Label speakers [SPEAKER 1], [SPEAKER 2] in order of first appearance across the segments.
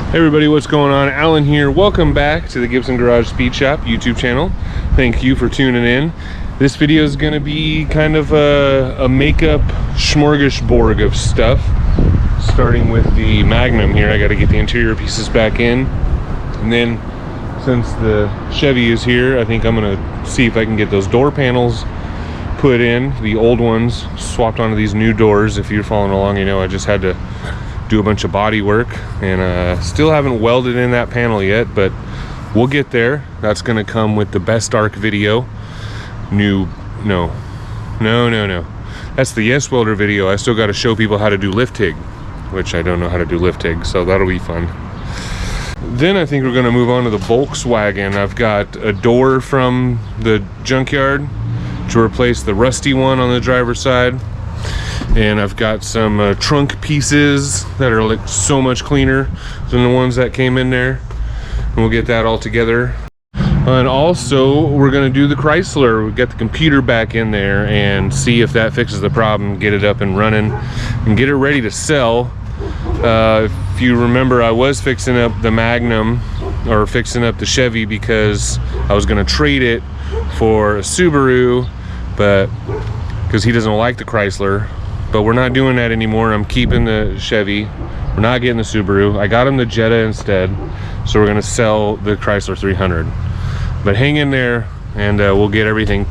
[SPEAKER 1] Hey everybody, what's going on? Alan here. Welcome back to the Gibson Garage Speed Shop YouTube channel. Thank you for tuning in. This video is going to be kind of a makeup smorgasbord of stuff. Starting with the Magnum here. I got to get the interior pieces back in. And then since the Chevy is here, I think I'm going to see if I can get those door panels put in. The old ones swapped onto these new doors. If you're following along, you know I just had to do a bunch of body work and still haven't welded in that panel yet, but we'll get there. That's gonna come with the best arc video. No, that's the yes welder video. I still got to show people how to do lift TIG, which I don't know how to do lift TIG, so that'll be fun. Then I think we're gonna move on to the Volkswagen. I've got a door from the junkyard to replace the rusty one on the driver's side. And I've got some trunk pieces that are like so much cleaner than the ones that came in there, and we'll get that all together. And also we're going to do the Chrysler. We'll get the computer back in there and see if that fixes the problem, get it up and running and get it ready to sell. If you remember, I was fixing up the Magnum, or fixing up the Chevy, because I was going to trade it for a Subaru, but because he doesn't like the Chrysler. But we're not doing that anymore. I'm keeping the Chevy. We're not getting the Subaru. I got him the Jetta instead. So we're gonna sell the Chrysler 300. But hang in there and we'll get everything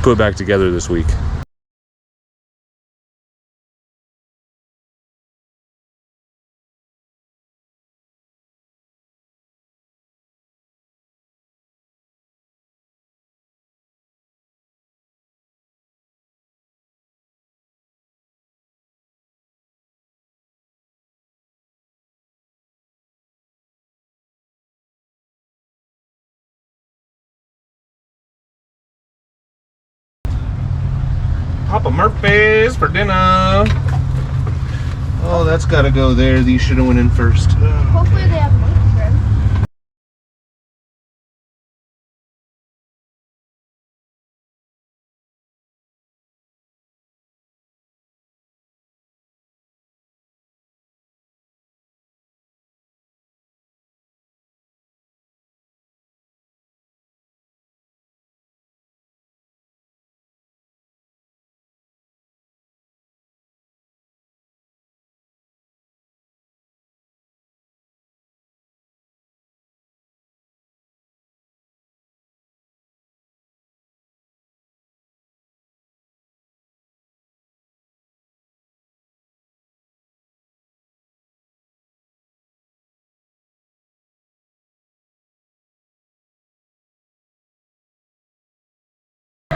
[SPEAKER 1] put back together this week. Papa Murphy's for dinner. Oh, that's got to go there. These should have went in first.
[SPEAKER 2] Hopefully they have meat for him.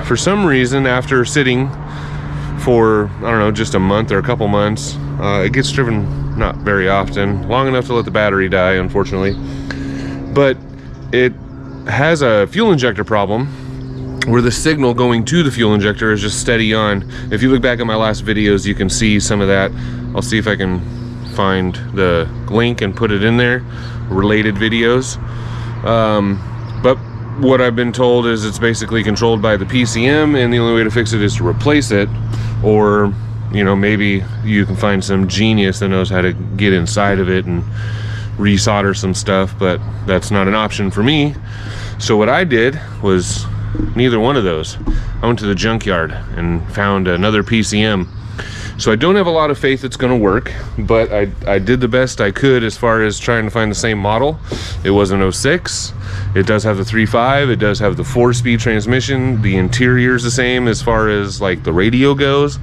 [SPEAKER 1] For some reason, after sitting for, I don't know, just a month or a couple months, it gets driven not very often, long enough to let the battery die, unfortunately. But it has a fuel injector problem where the signal going to the fuel injector is just steady on. If you look back at my last videos, you can see some of that. I'll see if I can find the link and put it in there, related videos. But what I've been told is it's basically controlled by the PCM, and the only way to fix it is to replace it, or you know, maybe you can find some genius that knows how to get inside of it and resolder some stuff, but that's not an option for me. So what I did was neither one of those. I went to the junkyard and found another PCM. So I don't have a lot of faith it's going to work, but I did the best I could as far as trying to find the same model. It was an 06. It does have the 3.5. It does have the 4-speed transmission. The interior is the same as far as like the radio goes.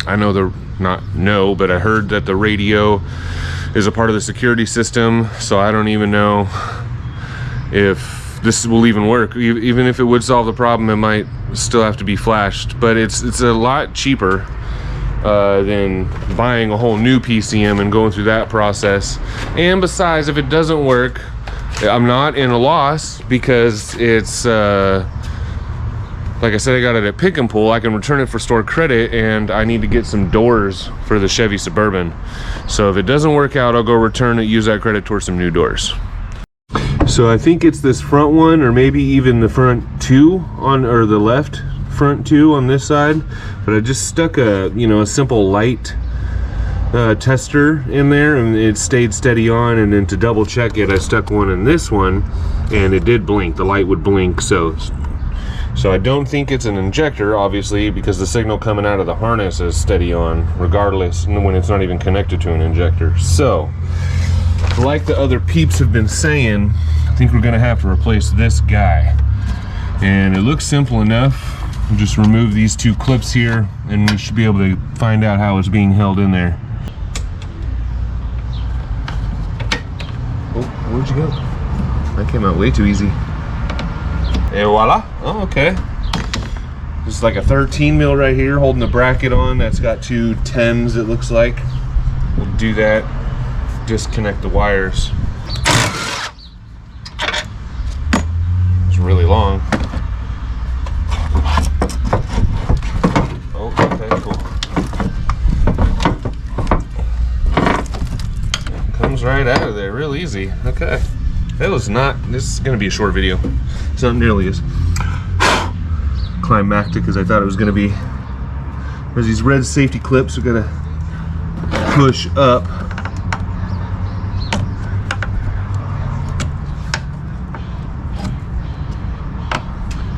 [SPEAKER 1] I know but I heard that the radio is a part of the security system, so I don't even know if this will even work. Even if it would solve the problem, it might still have to be flashed. But it's a lot cheaper than buying a whole new PCM and going through that process. And besides, if it doesn't work, I'm not in a loss, because it's like I said, I got it at Pick and Pull. I can return it for store credit, and I need to get some doors for the Chevy Suburban. So if it doesn't work out, I'll go return it, use that credit towards some new doors. So I think it's this front one, or maybe even the front two on, or the left front two on this side. But I just stuck a, you know, a simple light tester in there, and it stayed steady on. And then to double check it, I stuck one in this one, and it did blink. The light would blink. So I don't think it's an injector, obviously, because the signal coming out of the harness is steady on regardless when it's not even connected to an injector. So like the other peeps have been saying, I think we're gonna have to replace this guy. And it looks simple enough. We'll just remove these two clips here, and we should be able to find out how it's being held in there. Oh, where'd you go? That came out way too easy. Et voila. Oh, okay. This is like a 13 mil right here, holding the bracket on. That's got two 10s, it looks like. We'll do that. Disconnect the wires. It's really long. Oh, okay, cool. Comes right out of there, real easy. Okay. That was not, this is gonna be a short video. It's not nearly as climactic as I thought it was gonna be. There's these red safety clips we gotta push up.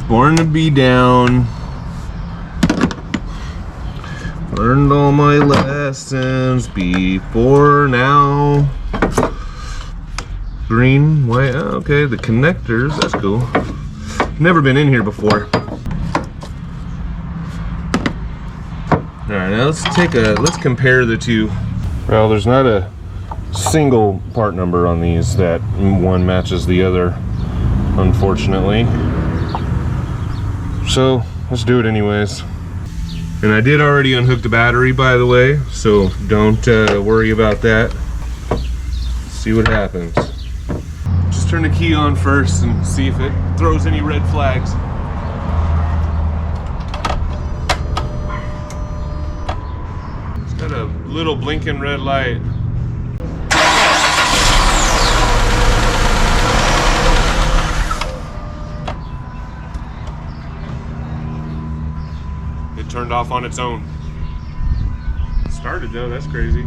[SPEAKER 1] Born to be down. Learned all my lessons before now. Green, white, oh, okay, the connectors, that's cool. Never been in here before. Alright, now let's compare the two. Well, there's not a single part number on these that one matches the other, unfortunately. So let's do it anyways. And I did already unhook the battery, by the way, so don't worry about that. Let's see what happens. Just turn the key on first and see if it throws any red flags. It's got a little blinking red light. It turned off on its own. It started though, that's crazy.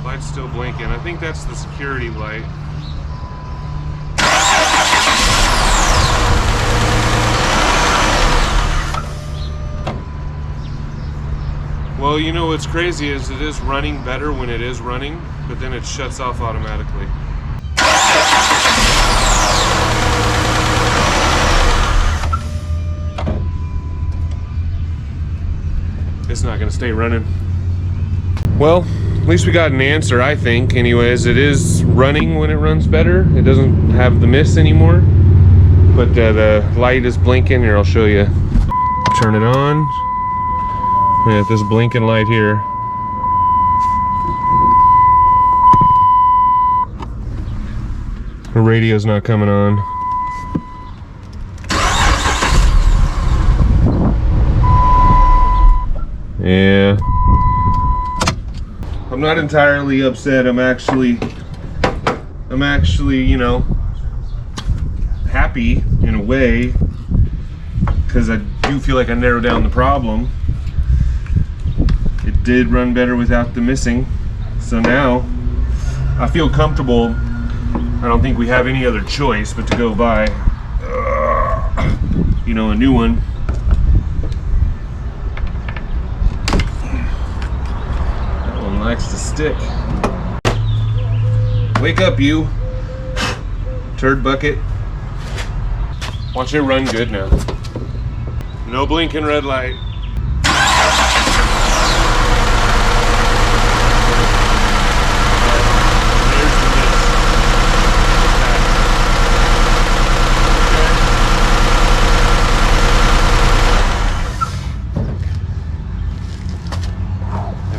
[SPEAKER 1] Light's still blinking. I think that's the security light. Well, you know what's crazy is it is running better when it is running, but then it shuts off automatically. It's not gonna stay running. Well, at least we got an answer, I think. Anyways, it is running when it runs better. It doesn't have the miss anymore, but the light is blinking. Here, I'll show you. Turn it on. Yeah, this blinking light here. The radio's not coming on. Yeah. I'm not entirely upset. I'm actually, you know, happy in a way, because I do feel like I narrowed down the problem. It did run better without the missing. So now I feel comfortable. I don't think we have any other choice but to go buy, you know, a new one. That one likes to stick. Wake up, you turd bucket. Watch it run good now. No blinking red light.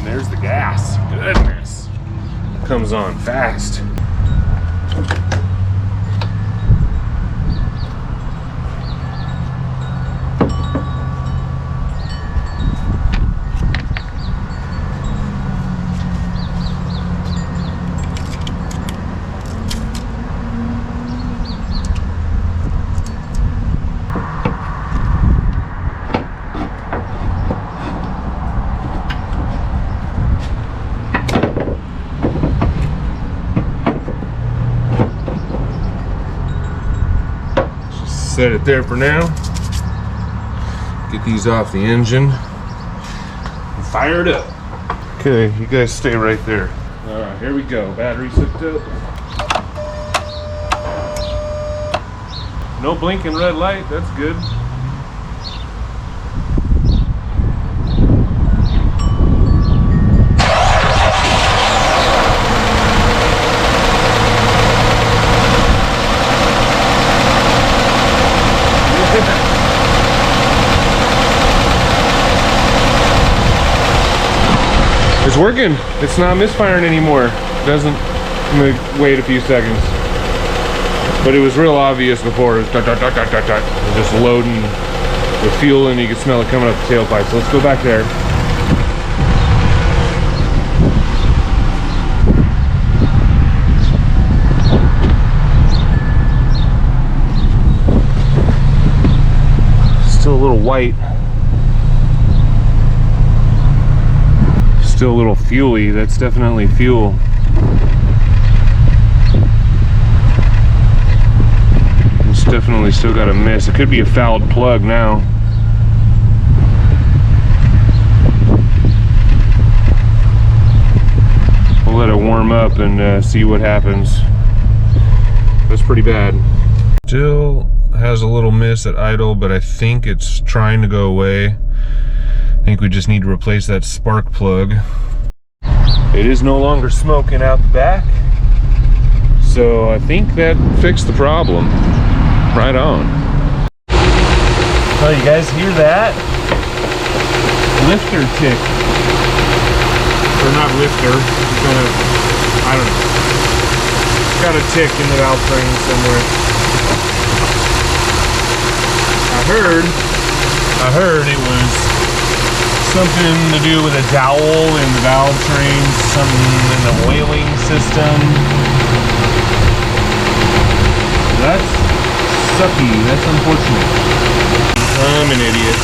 [SPEAKER 1] There's the gas. Goodness. Comes on fast. set it there for now. Get these off the engine and fire it up. Okay, you guys stay right there. All right, here we go. Battery's hooked up. No blinking red light, that's good. It's working. It's not misfiring anymore. It doesn't wait a few seconds. But it was real obvious before. It was just loading the fuel and you could smell it coming up the tailpipe. So let's go back there. Still a little white. Still a little fuely. That's definitely fuel. It's definitely still got a miss. It could be a fouled plug now. We'll let it warm up and see what happens. That's pretty bad. Still has a little miss at idle, but I think it's trying to go away. I think we just need to replace that spark plug. It is no longer smoking out the back, so I think that fixed the problem. Right on. Oh, you guys hear that? Lifter tick. Or not lifter, kind of, I don't know. Got a tick in the valve train somewhere. I heard it was something to do with a dowel in the valve train, something in the oiling system. That's sucky, that's unfortunate. I'm an idiot.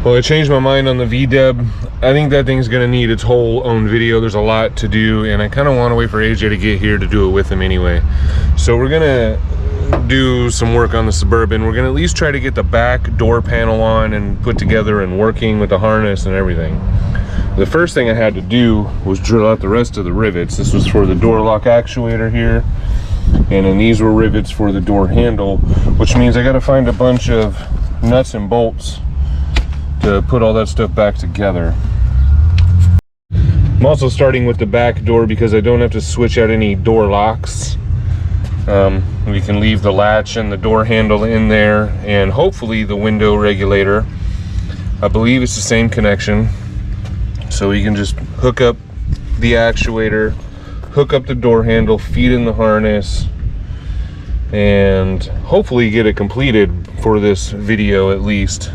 [SPEAKER 1] Well, I changed my mind on the V-dub. I think that thing's gonna need its whole own video. There's a lot to do, and I kind of want to wait for AJ to get here to do it with him anyway. So we're gonna do some work on the Suburban. We're gonna at least try to get the back door panel on and put together and working with the harness and everything. The first thing I had to do was drill out the rest of the rivets. This was for the door lock actuator here, and then these were rivets for the door handle, which means I gotta find a bunch of nuts and bolts to put all that stuff back together. I'm also starting with the back door because I don't have to switch out any door locks. We can leave the latch and the door handle in there, and hopefully the window regulator. I believe it's the same connection, so we can just hook up the actuator, hook up the door handle, feed in the harness, and hopefully get it completed for this video at least.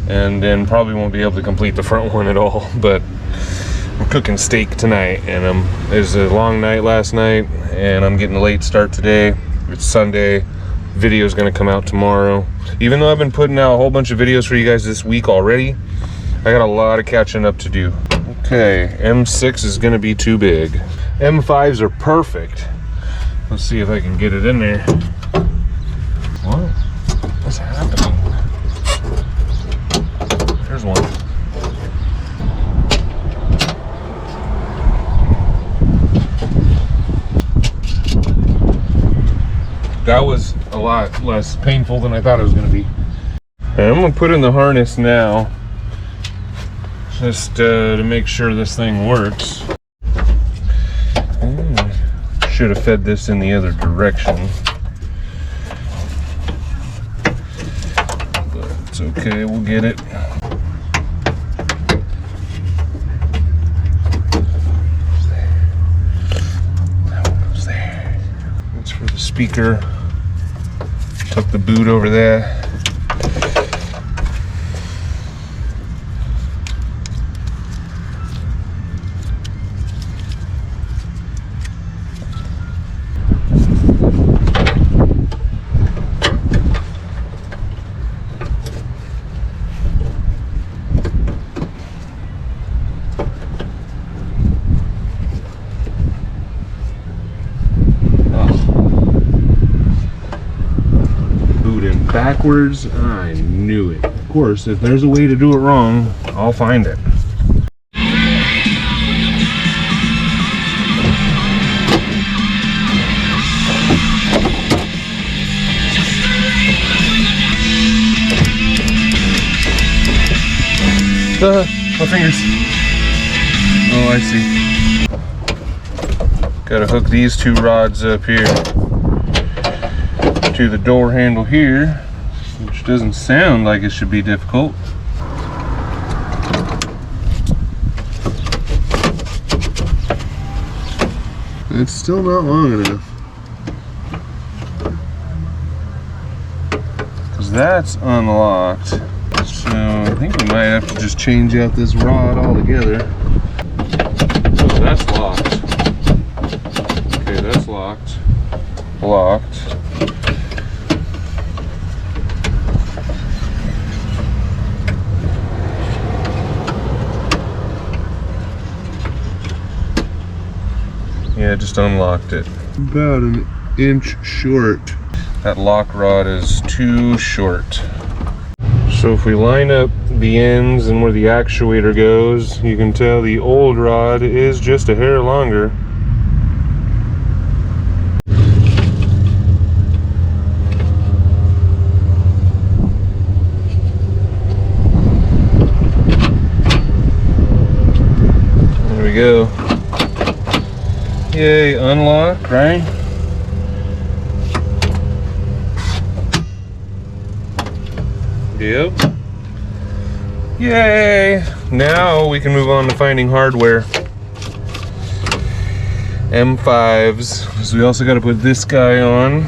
[SPEAKER 1] And then probably won't be able to complete the front one at all, but I'm cooking steak tonight, and it was a long night last night, and I'm getting a late start today. It's Sunday. Video's gonna come out tomorrow. Even though I've been putting out a whole bunch of videos for you guys this week already, I got a lot of catching up to do. Okay, M6 is gonna be too big. M5s are perfect. Let's see if I can get it in there. What? What's happening? There's one. That was a lot less painful than I thought it was going to be. And I'm going to put in the harness now, just to make sure this thing works. Should have fed this in the other direction, but it's okay, we'll get it. Speaker, tuck the boot over there. backwards. I knew it. Of course, if there's a way to do it wrong, I'll find it. My fingers. Oh, I see. Gotta hook these two rods up here to the door handle here, which doesn't sound like it should be difficult. It's still not long enough. Because that's unlocked. So I think we might have to just change out this rod altogether. Oh, that's locked. Okay, that's locked. Locked. Yeah, just unlocked it. About an inch short. That lock rod is too short. So if we line up the ends and where the actuator goes, you can tell the old rod is just a hair longer. There we go. Yay, unlock, right? Yep. Yay! Now we can move on to finding hardware. M5s. So we also got to put this guy on.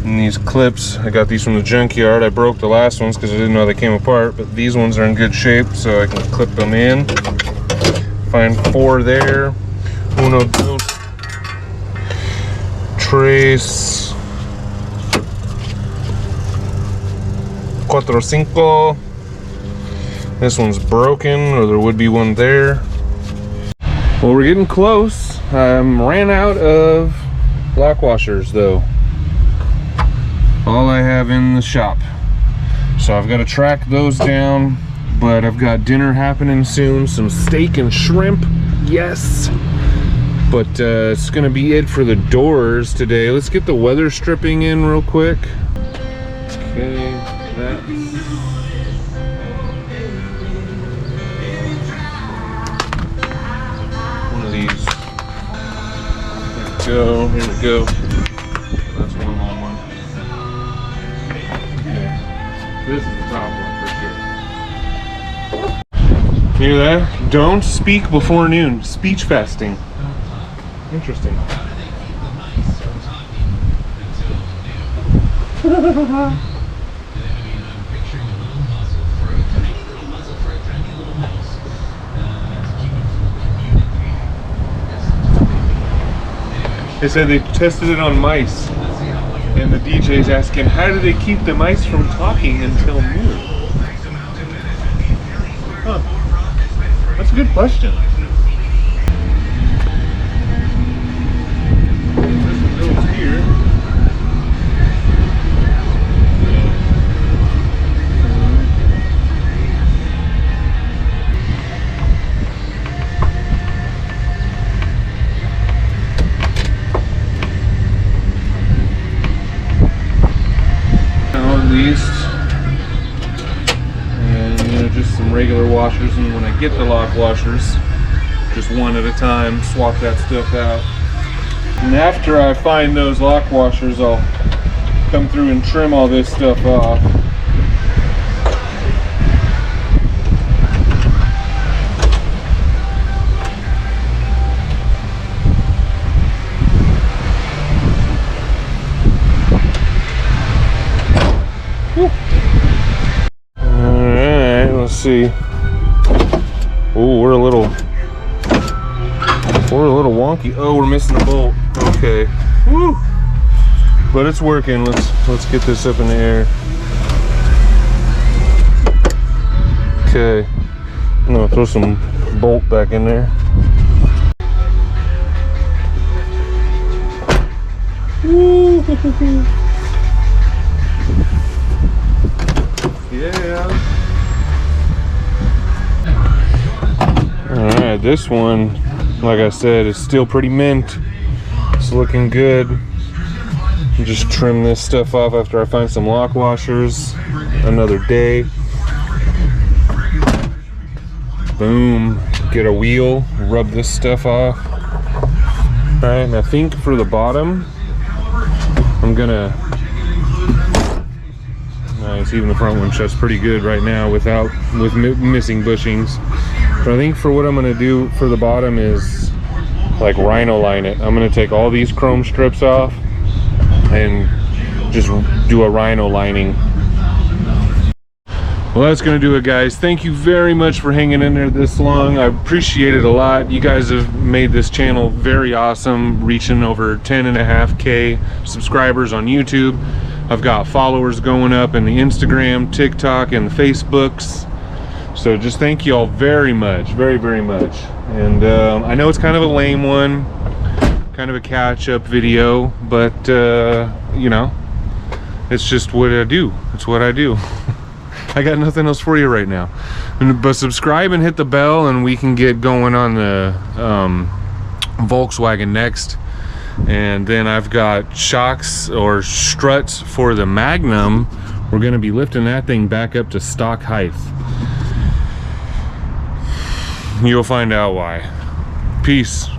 [SPEAKER 1] And these clips, I got these from the junkyard. I broke the last ones because I didn't know they came apart, but these ones are in good shape, so I can clip them in. Find 4 there. Uno, dos, tres, cuatro, cinco. This one's broken, or there would be one there. Well, we're getting close. Ran out of lock washers though. All I have in the shop. So I've got to track those down, but I've got dinner happening soon. Some steak and shrimp, yes. But it's gonna be it for the doors today. Let's get the weather stripping in real quick. Okay, that's one of these. Here we go. That's one long one. Okay. This is the top one for sure. Hear that? Don't speak before noon. Speech fasting. Interesting. They said they tested it on mice, and the DJ's asking, how do they keep the mice from talking until noon? Huh. That's a good question. And just some regular washers, and when I get the lock washers, just one at a time, swap that stuff out. And after I find those lock washers, I'll come through and trim all this stuff off. See. Oh, we're a little wonky. Oh, we're missing a bolt. Okay. Woo. But it's working. Let's get this up in the air. Okay. I'm gonna throw some bolt back in there. Woo. Yeah. Alright, this one, like I said, is still pretty mint. It's looking good. Just trim this stuff off after I find some lock washers. Another day. Boom. Get a wheel, rub this stuff off. Alright, and I think for the bottom, I'm gonna... Nice, even the front one shuts pretty good right now with missing bushings. But I think for what I'm gonna do for the bottom is like rhino line it. I'm gonna take all these chrome strips off and just do a rhino lining. Well, that's gonna do it, guys. Thank you very much for hanging in there this long. I appreciate it a lot. You guys have made this channel very awesome, reaching over 10.5K subscribers on YouTube. I've got followers going up in the Instagram, TikTok, and the Facebooks. So just thank you all very much, very, very much. And I know it's kind of a lame one, kind of a catch-up video, but you know, it's just what I do. It's what I do. I got nothing else for you right now. But subscribe and hit the bell, and we can get going on the Volkswagen next. And then I've got shocks or struts for the Magnum. We're going to be lifting that thing back up to stock height. You'll find out why. Peace.